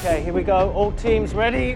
Okay, here we go. All teams ready?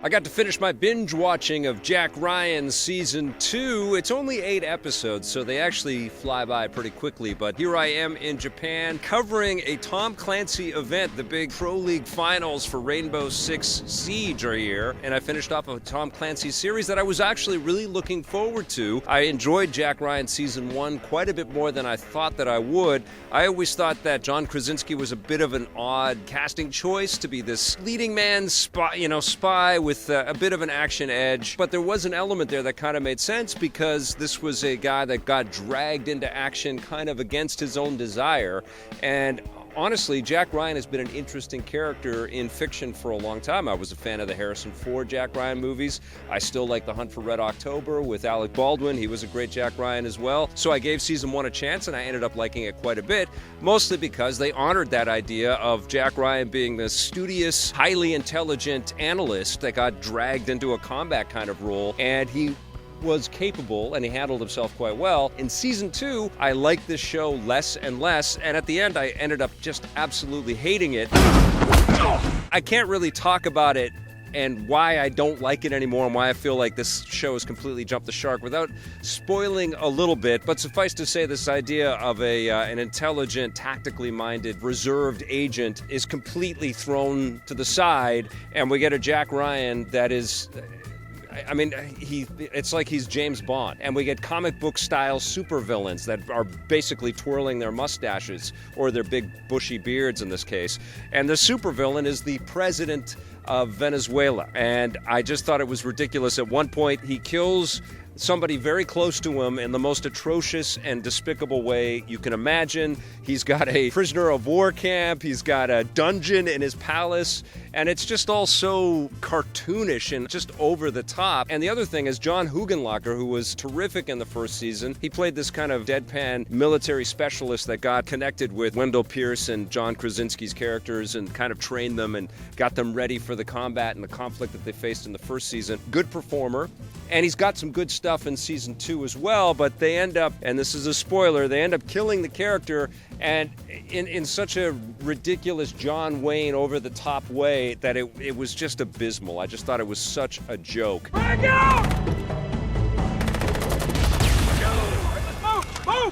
I got to finish my binge watching of Jack Ryan Season 2. It's only 8 episodes, so they actually fly by pretty quickly. But here I am in Japan covering a Tom Clancy event. The big Pro League finals for Rainbow Six Siege are here. And I finished off a Tom Clancy series that I was actually really looking forward to. I enjoyed Jack Ryan Season 1 quite a bit more than I thought that I would. I always thought that John Krasinski was a bit of an odd casting choice to be this leading man spy with a bit of an action edge, but there was an element there that kind of made sense because this was a guy that got dragged into action kind of against his own desire. And honestly, Jack Ryan has been an interesting character in fiction for a long time. I was a fan of the Harrison Ford Jack Ryan movies. I still like The Hunt for Red October with Alec Baldwin. He was a great Jack Ryan as well. So I gave Season 1 a chance, and I ended up liking it quite a bit, mostly because they honored that idea of Jack Ryan being the studious, highly intelligent analyst that got dragged into a combat kind of role, and he was capable and he handled himself quite well. In Season 2, I liked this show less and less, and at the end I ended up just absolutely hating it. I can't really talk about it and why I don't like it anymore and why I feel like this show has completely jumped the shark without spoiling a little bit, but suffice to say this idea of an intelligent, tactically minded, reserved agent is completely thrown to the side, and we get a Jack Ryan that is... I mean, it's like he's James Bond, and we get comic book style supervillains that are basically twirling their mustaches or their big bushy beards in this case. And the supervillain is the president of Venezuela. And I just thought it was ridiculous. At one point, he kills somebody very close to him in the most atrocious and despicable way you can imagine. He's got a prisoner of war camp, he's got a dungeon in his palace, and it's just all so cartoonish and just over the top. And the other thing is John Hugenlacher, who was terrific in the first season, he played this kind of deadpan military specialist that got connected with Wendell Pierce and John Krasinski's characters and kind of trained them and got them ready for the combat and the conflict that they faced in the first season. Good performer. And he's got some good stuff in Season 2 as well, but they end up, and this is a spoiler, they end up killing the character and in such a ridiculous John Wayne over-the-top way that it was just abysmal. I just thought it was such a joke.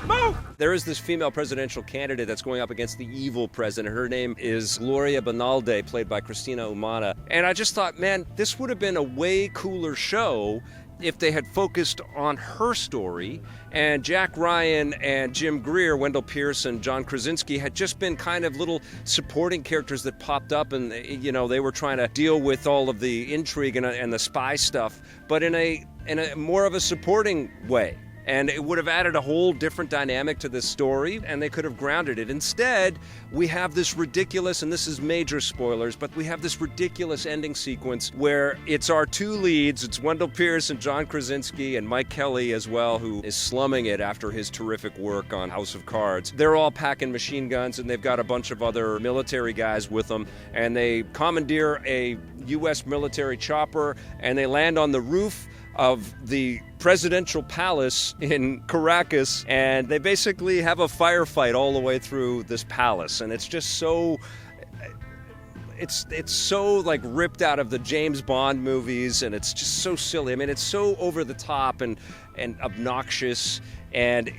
Move! There is this female presidential candidate that's going up against the evil president. Her name is Gloria Bonalde, played by Christina Umana. And I just thought, man, this would have been a way cooler show if they had focused on her story, and Jack Ryan and Jim Greer, Wendell Pierce and John Krasinski had just been kind of little supporting characters that popped up, and they were trying to deal with all of the intrigue and the spy stuff, but in a more of a supporting way. And it would have added a whole different dynamic to this story, and they could have grounded it. Instead, we have this ridiculous, and this is major spoilers, but we have this ridiculous ending sequence where it's our two leads, it's Wendell Pierce and John Krasinski and Mike Kelly as well, who is slumming it after his terrific work on House of Cards. They're all packing machine guns, and they've got a bunch of other military guys with them, and they commandeer a U.S. military chopper, and they land on the roof of the presidential palace in Caracas, and they basically have a firefight all the way through this palace, and it's just so it's so like ripped out of the James Bond movies, and it's just so silly. I mean, it's so over the top and obnoxious, and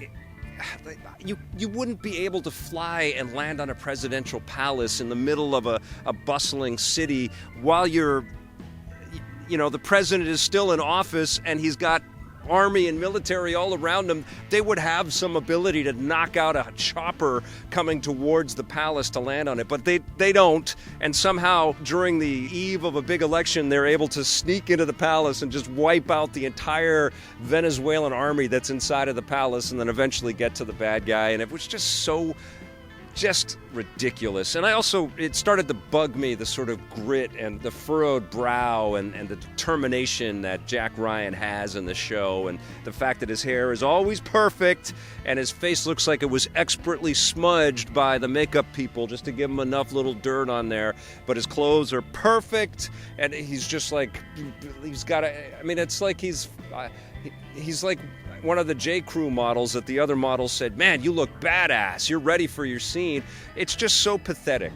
you wouldn't be able to fly and land on a presidential palace in the middle of a bustling city while the president is still in office and he's got army and military all around him. They would have some ability to knock out a chopper coming towards the palace to land on it, but they don't. And somehow, during the eve of a big election, they're able to sneak into the palace and just wipe out the entire Venezuelan army that's inside of the palace, and then eventually get to the bad guy. And it was just so ridiculous. And it started to bug me, the sort of grit and the furrowed brow and the determination that Jack Ryan has in the show, and the fact that his hair is always perfect and his face looks like it was expertly smudged by the makeup people just to give him enough little dirt on there, but his clothes are perfect, and he's just like, it's like he's like one of the J. Crew models that the other models said, "Man, you look badass. You're ready for your scene." It's just so pathetic.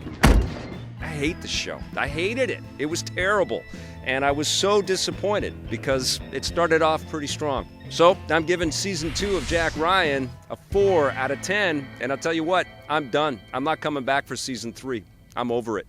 I hate the show. I hated it. It was terrible. And I was so disappointed because it started off pretty strong. So I'm giving season 2 of Jack Ryan a 4 out of 10. And I'll tell you what, I'm done. I'm not coming back for season 3. I'm over it.